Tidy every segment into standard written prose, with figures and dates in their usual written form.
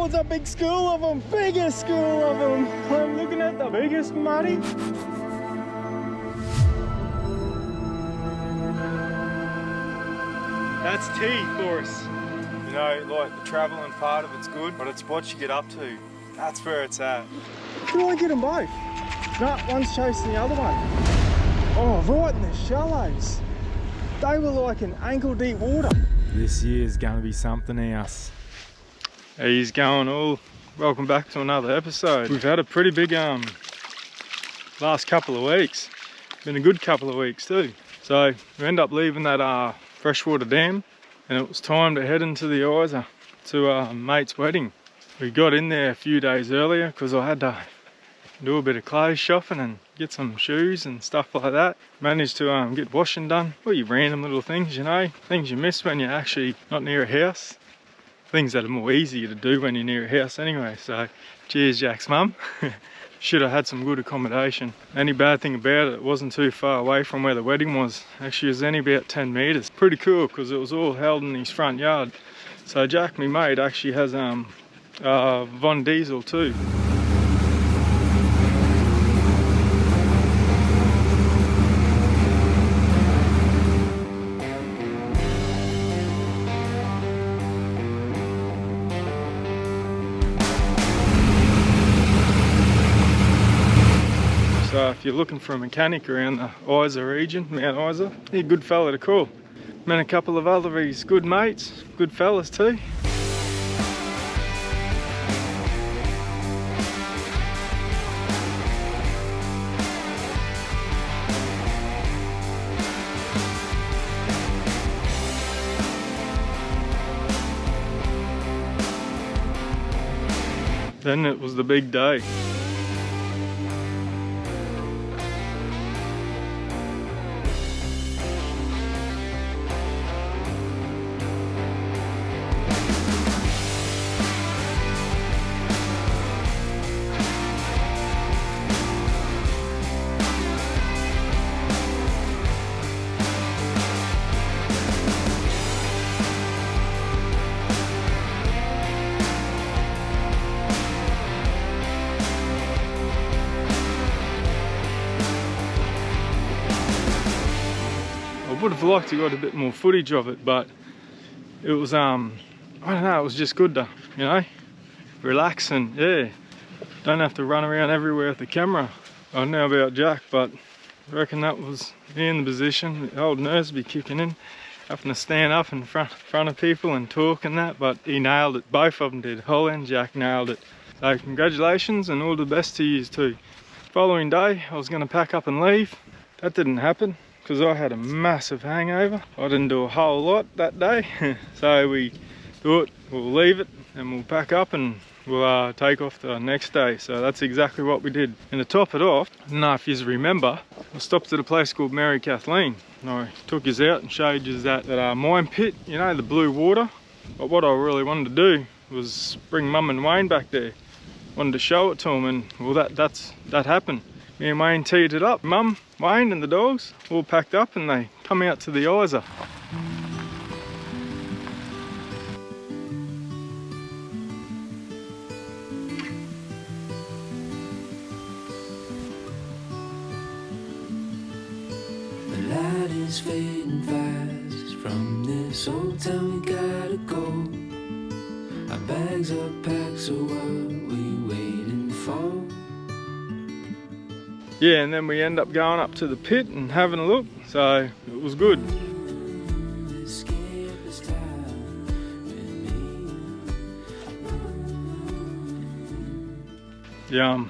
Oh, it's a big school of them, biggest school of them. I'm looking at the biggest, Marty. That's tea for us. You know, like the travelling part of it's good, but it's what you get up to. That's where it's at. Do I get them both? No, one's chasing the other one. Oh, right in the shallows. They were like in ankle deep water. This year's going to be something else. He's going all. Welcome back to another episode. We've had a pretty big last couple of weeks. Been a good couple of weeks too. So we end up leaving that freshwater dam, and it was time to head into the Isa to a mate's wedding. We got in there a few days earlier because I had to do a bit of clothes shopping and get some shoes and stuff like that. Managed to get washing done. All your random little things, you know, things you miss when you're actually not near a house. Things that are more easier to do when you're near a house anyway. So cheers, Jack's mum. Should have had some good accommodation. Only bad thing about it, it wasn't too far away from where the wedding was. Actually, it was only about 10 metres. Pretty cool because it was all held in his front yard. So Jack, my mate, actually has Von Diesel too. So if you're looking for a mechanic around the Isa region, Mount Isa, he's a good fella to call. Met a couple of other of his good mates, good fellas too. Then it was the big day. I would have liked to got a bit more footage of it, but it was I don't know, it was just good to, you know, relax and yeah, don't have to run around everywhere with the camera. I don't know about Jack, but I reckon that was me in the position. The old nerves be kicking in, having to stand up in front of people and talk and that, but he nailed it. Both of them did. Hole and Jack nailed it. So congratulations and all the best to you too. Following day, I was going to pack up and leave. That didn't happen because I had a massive hangover. I didn't do a whole lot that day. So we thought we'll leave it and we'll pack up and we'll take off the next day. So that's exactly what we did. And to top it off, I don't know if you remember, I stopped at a place called Mary Kathleen. And I took you out and showed you that mine pit, you know, the blue water. But what I really wanted to do was bring Mum and Wayne back there. Wanted to show it to them, and well, that happened. Me and Wayne teed it up. Mum, Wayne and the dogs all packed up and they come out to the Isa. The light is fading fast. From this old town we gotta go. Our bags are packed, so what we waiting for? Yeah, and then we end up going up to the pit and having a look, so it was good. Yeah,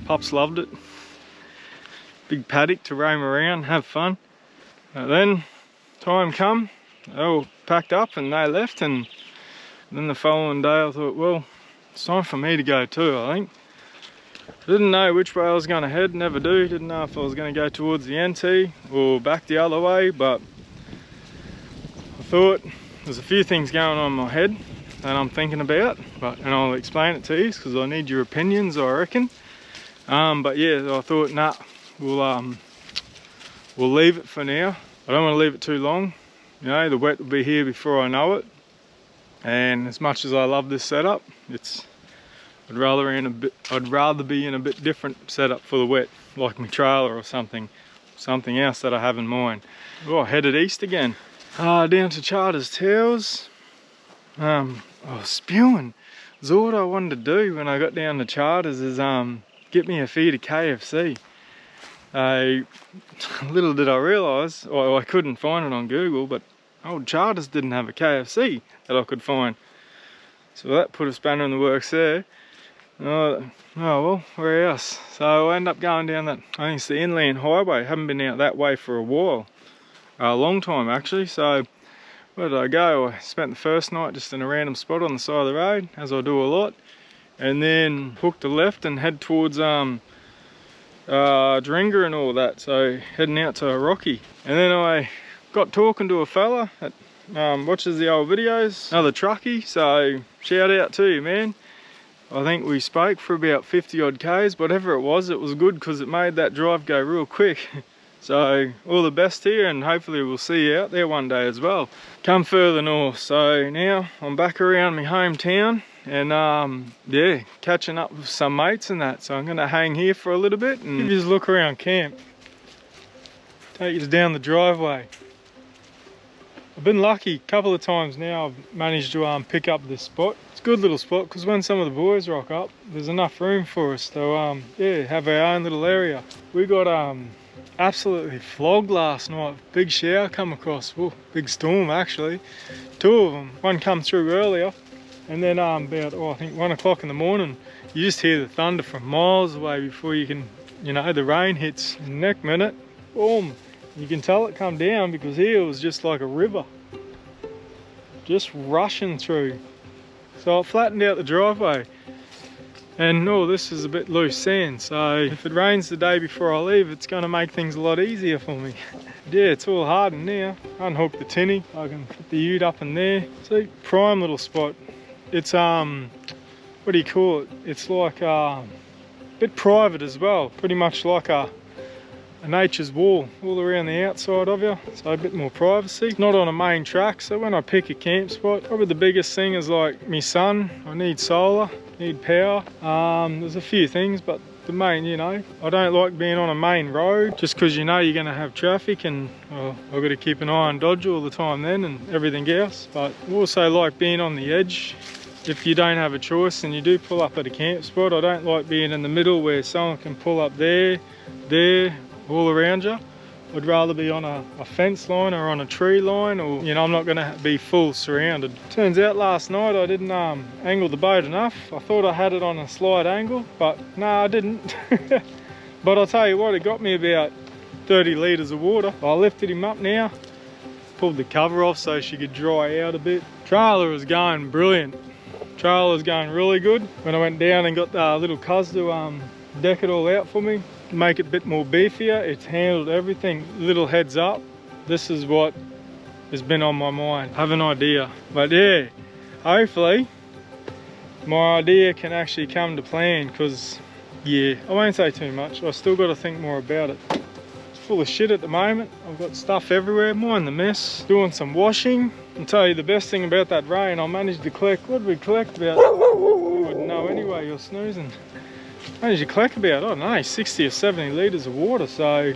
pups loved it. Big paddock to roam around, have fun. And then time come, they all packed up and they left, and then the following day I thought, well, it's time for me to go too, I think. Didn't know which way I was going to head, never do. Didn't know if I was going to go towards the NT or back the other way, but I thought there's a few things going on in my head that I'm thinking about, and I'll explain it to you because I need your opinions, I reckon. But yeah, I thought, nah, we'll leave it for now. I don't want to leave it too long. You know, the wet will be here before I know it. And as much as I love this setup, it's I'd rather be in a bit different setup for the wet, like my trailer or something else that I have in mind. Oh, headed east again. Down to Charters Towers. I was spewing. So what I wanted to do when I got down to Charters is get me a feed of KFC. Little did I realise, or I couldn't find it on Google, but old Charters didn't have a KFC that I could find. So that put a spanner in the works there. Oh well, where else? So I end up going down that, I think it's the Inland Highway. Haven't been out that way for a while. A long time actually. So where did I go? I spent the first night just in a random spot on the side of the road, as I do a lot. And then hooked a left and head towards Dringa and all that. So heading out to Rocky. And then I got talking to a fella that watches the old videos, another truckie. So shout out to you, man. I think we spoke for about 50 odd Ks, whatever it was good because it made that drive go real quick. So all the best here, and hopefully we'll see you out there one day as well. Come further north. So now I'm back around my hometown and yeah, catching up with some mates and that. So I'm gonna hang here for a little bit and just look around camp. Take you down the driveway. I've been lucky a couple of times now. I've managed to pick up this spot. It's a good little spot because when some of the boys rock up, there's enough room for us to yeah, have our own little area. We got absolutely flogged last night. Big shower come across. Whoa, big storm actually. Two of them. One come through earlier, and then about I think 1 o'clock in the morning, you just hear the thunder from miles away before you can, you know, the rain hits. Next minute, boom. You can tell it come down because here it was just like a river, just rushing through. So I flattened out the driveway, and oh, this is a bit loose sand, so if it rains the day before I leave, it's going to make things a lot easier for me. Yeah, it's all hardened now. Unhook the tinny, I can put the ute up in there. See, prime little spot. It's what do you call it? It's like a bit private as well, pretty much like a nature's wall all around the outside of you, so a bit more privacy. It's not on a main track, so when I pick a camp spot, probably the biggest thing is like my sun. I need solar, need power. There's a few things, but the main, you know, I don't like being on a main road just because you know you're going to have traffic, and I've got to keep an eye on Dodge all the time then and everything else. But I also like being on the edge. If you don't have a choice and you do pull up at a camp spot, I don't like being in the middle where someone can pull up there, all around you. I'd rather be on a fence line or on a tree line, or, you know, I'm not going to be full surrounded. Turns out last night I didn't angle the boat enough. I thought I had it on a slight angle, but no, I didn't. But I'll tell you what, it got me about 30 litres of water. I lifted him up now, pulled the cover off so she could dry out a bit. Trailer is going brilliant. Trailer's going really good. When I went down and got the little cuz to deck it all out for me, make it a bit more beefier, it's handled everything. Little heads up, this is what has been on my mind. I have an idea, but yeah, hopefully my idea can actually come to plan, because yeah, I won't say too much, I still got to think more about it. It's full of shit at the moment. I've got stuff everywhere, mind the mess. Doing some washing. I'll tell you the best thing about that rain, I managed to collect, what did we collect about? You wouldn't know anyway, you're snoozing. I managed to collect about, I don't know, 60 or 70 litres of water, so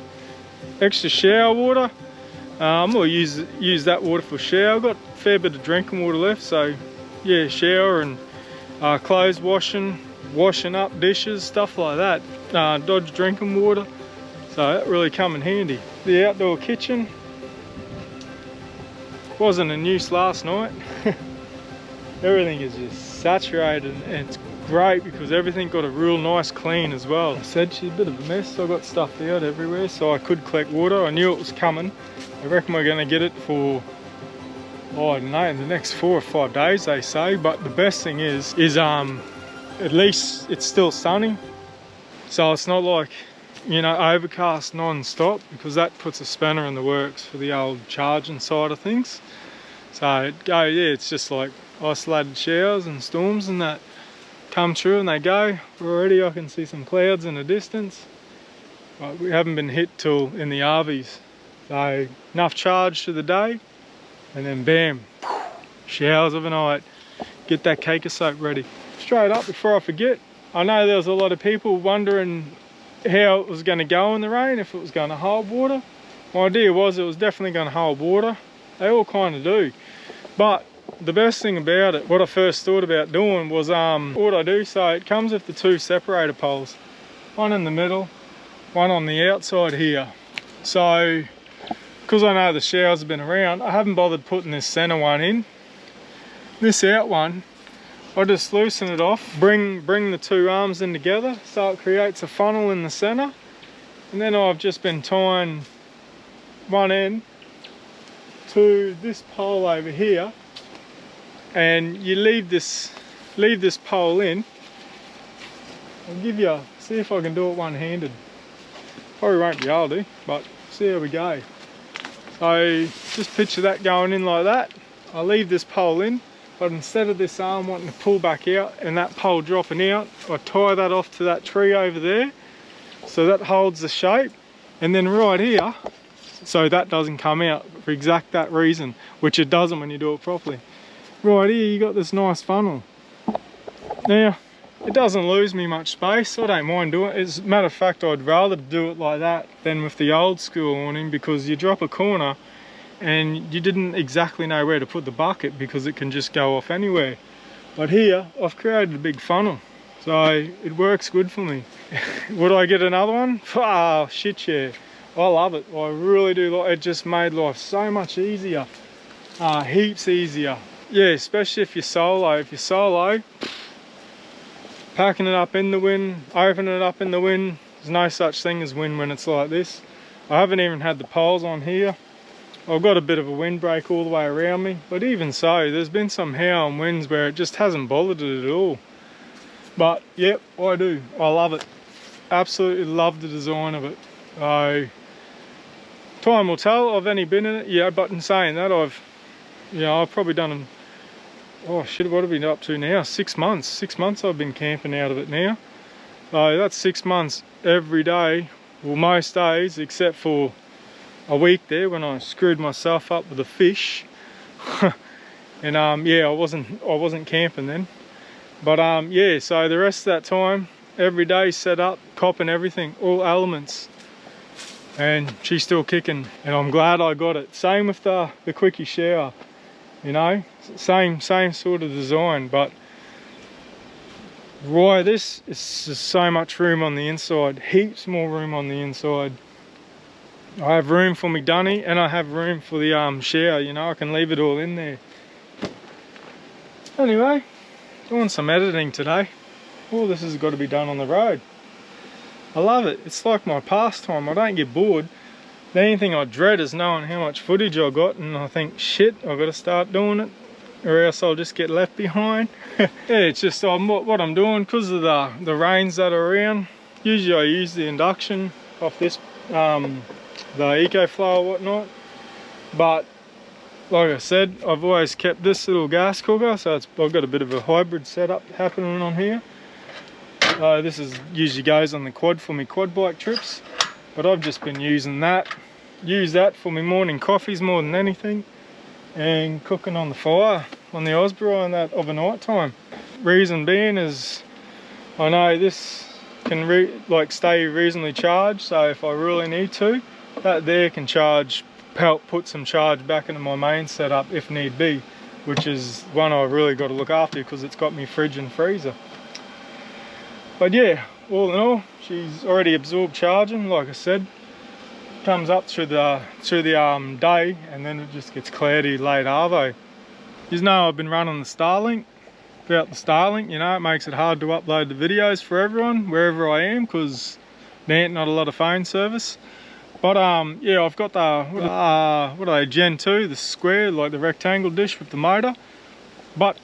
extra shower water. I'm going to use that water for shower. I've got a fair bit of drinking water left, so yeah, shower and clothes washing up dishes, stuff like that. Dodge drinking water, so that really come in handy. The outdoor kitchen wasn't in use last night. Everything is just saturated, and it's great because everything got a real nice clean as well. I said she's a bit of a mess, so I got stuff out everywhere so I could collect water. I knew it was coming. I reckon we're going to get it for, oh, I don't know, in the next 4 or 5 days they say. But the best thing is at least it's still sunny, so it's not like, you know, overcast non-stop, because that puts a spanner in the works for the old charging side of things. So yeah, it's just like isolated showers and storms and that come through and they go. Already I can see some clouds in the distance, but we haven't been hit till in the RVs. So enough charge to the day, and then bam, showers of a night. get that cake of soap ready. Straight up, before I forget, I know there was a lot of people wondering how it was going to go in the rain, if it was going to hold water. My idea was it was definitely going to hold water. They all kind of do. But the best thing about it, what I first thought about doing was what I do, so it comes with the 2 separator poles. One in the middle, one on the outside here. So, because I know the showers have been around, I haven't bothered putting this center one in. This out one, I just loosen it off, bring the 2 arms in together so it creates a funnel in the center. And then I've just been tying one end to this pole over here, and you leave this pole in. I'll give you, see if I can do it one-handed. Probably won't be able to, but see how we go. So just picture that going in like that. I leave this pole in, but instead of this arm wanting to pull back out and that pole dropping out, I tie that off to that tree over there, so that holds the shape. And then right here, so that doesn't come out for exact that reason, which it doesn't when you do it properly. Right here you got this nice funnel. Now it doesn't lose me much space, I don't mind doing it. As a matter of fact, I'd rather do it like that than with the old school awning, because you drop a corner and you didn't exactly know where to put the bucket because it can just go off anywhere. But here I've created a big funnel, so it works good for me. Would I get another one? Oh shit yeah, I love it. I really do. Like, it just made life so much easier, heaps easier. Yeah, especially if you're solo. If you're solo, packing it up in the wind, opening it up in the wind, there's no such thing as wind when it's like this. I haven't even had the poles on here. I've got a bit of a windbreak all the way around me, but even so, there's been some howling winds where it just hasn't bothered it at all. But yep, I do. I love it. Absolutely love the design of it. So time will tell. I've only been in it, yeah, but in saying that, I've probably done, oh shit, what have we been up to now? 6 months. 6 months I've been camping out of it now. So that's 6 months every day, well most days, except for a week there when I screwed myself up with a fish. And yeah, I wasn't camping then. But yeah, so the rest of that time, every day set up, copping everything, all elements. And she's still kicking, and I'm glad I got it. Same with the quickie shower, you know, same sort of design, but why this is just so much room on the inside, heaps more room on the inside. I have room for me dunny, and I have room for the shower, you know, I can leave it all in there. Anyway, doing some editing today. All this has got to be done on the road. I love it. It's like my pastime. I don't get bored. The only thing I dread is knowing how much footage I got, and I think, shit, I've got to start doing it, or else I'll just get left behind. Yeah, it's just what I'm doing because of the rains that are around. Usually I use the induction off this, the EcoFlow or whatnot. But like I said, I've always kept this little gas cooker, so I've got a bit of a hybrid setup happening on here. This usually goes on the quad for me quad bike trips, but I've just been using that. Use that for my morning coffees more than anything, and cooking on the fire on the Osprey and that of a night time. Reason being is I know this can stay reasonably charged, so if I really need to, that there can help put some charge back into my main setup if need be, which is one I've really got to look after because it's got me fridge and freezer. But yeah, all in all, she's already absorbed charging. Like I said, comes up through the day, and then it just gets cloudy late arvo. You know, I've been running the Starlink. Without the Starlink, you know, it makes it hard to upload the videos for everyone wherever I am, because there ain't not a lot of phone service. But yeah, I've got the what are they, Gen 2, the square, like the rectangle dish with the motor. But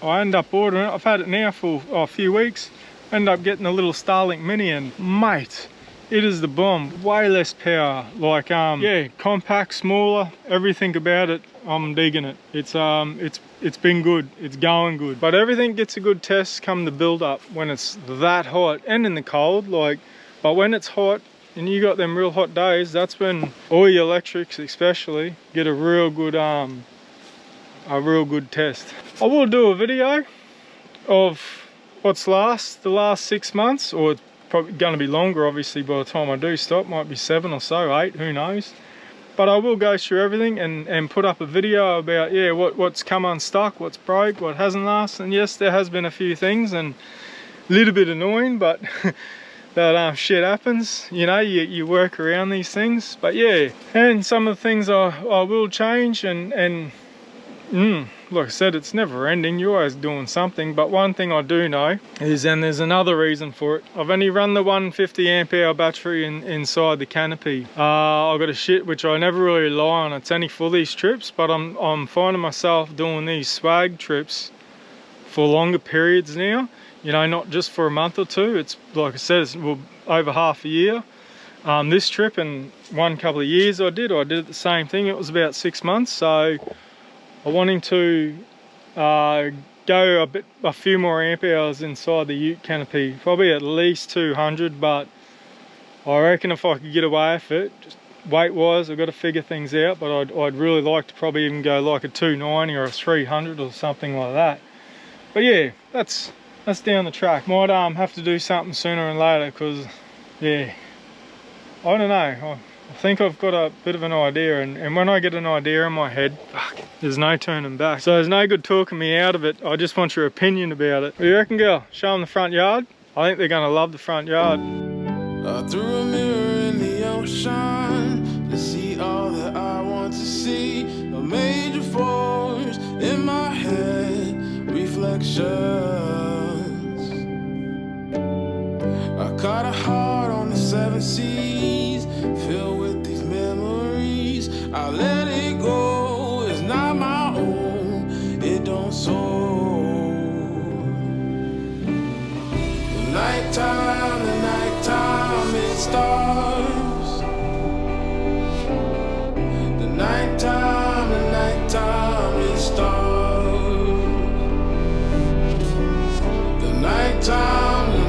I end up ordering it. I've had it now for a few weeks. End up getting a little Starlink Mini, and mate, it is the bomb. Way less power, like yeah, compact, smaller, everything about it, I'm digging it. It's been good, it's going good. But everything gets a good test come the build up when it's that hot, and in the cold, but when it's hot and you got them real hot days, that's when all your electrics especially get a real good a real good test. I will do a video of what's the last 6 months, or it's probably going to be longer obviously by the time I do stop. Might be 7 or so, 8, who knows. But I will go through everything and put up a video about, yeah, what's come unstuck, what's broke, what hasn't lasted. And yes, there has been a few things and a little bit annoying, but that shit happens, you know, you work around these things. But yeah, and some of the things I will change, and like I said, it's never ending, you're always doing something. But one thing I do know is, and there's another reason for it, I've only run the 150 amp hour battery inside the canopy. I've got a shit which I never really rely on, it's only for these trips, but I'm finding myself doing these swag trips for longer periods now. You know, not just for a month or two. It's like I said, it's over half a year. This trip and one couple of years I did the same thing. It was about 6 months. So I'm wanting to go a few more amp hours inside the ute canopy. Probably at least 200, but I reckon if I could get away with it, just weight wise, I've got to figure things out, but I'd really like to probably even go like a 290 or a 300 or something like that. But yeah, that's down the track. Might have to do something sooner than later, because yeah, I don't know, I think I've got a bit of an idea, and when I get an idea in my head, fuck, there's no turning back. So there's no good talking me out of it. I just want your opinion about it. What do you reckon, girl? Show them the front yard? I think they're gonna love the front yard. I threw a mirror in the ocean to see all that I want to see. A major force in my head, reflections. I caught a heart on the 7 seas, filled with these memories. I let it go, it's not my own, it don't soar. The nighttime, it starts. The nighttime, it starts. The nighttime,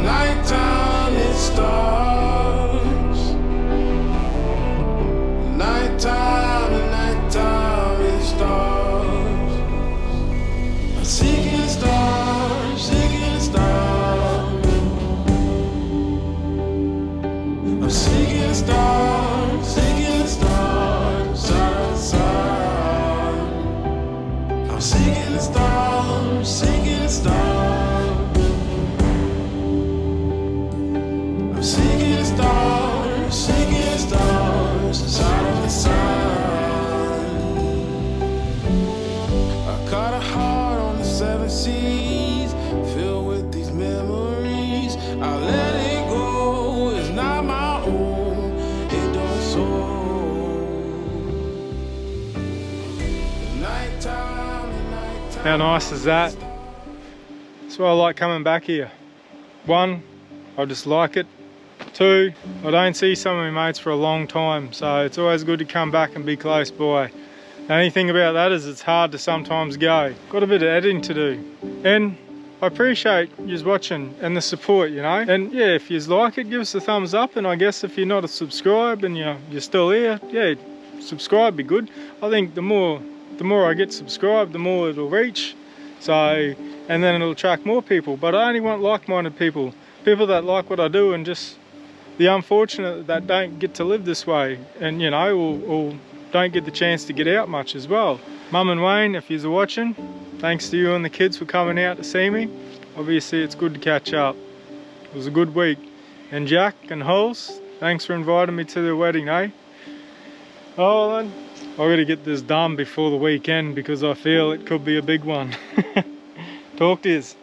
it starts. Nighttime, it starts. I'm seeking stars, seeking stars. I'm seeking stars, side to side. I'm seeking stars, seeking stars. I'm seeking stars, side to side. I caught a heart on the 7 seas, filled with these memories. I let it go, it's not my own, it don't soar. Nighttime. How nice is that? That's why I like coming back here. 1, I just like it. 2, I don't see some of my mates for a long time, so it's always good to come back and be close by. The only thing about that is it's hard to sometimes go. Got a bit of editing to do. And I appreciate you watching and the support, you know. And yeah, if you like it, give us a thumbs up. And I guess if you're not a subscribe and you're still here, yeah, subscribe be good. I think the more I get subscribed, the more it'll reach. So, and then it'll attract more people. But I only want like-minded people. People that like what I do, and just the unfortunate that don't get to live this way, and you know, or don't get the chance to get out much as well. Mum and Wayne, if you're watching, thanks to you and the kids for coming out to see me. Obviously it's good to catch up. It was a good week. And Jack and Hulse, thanks for inviting me to the wedding, eh? Oh, then I gotta get this done before the weekend, because I feel it could be a big one. Talk to yous.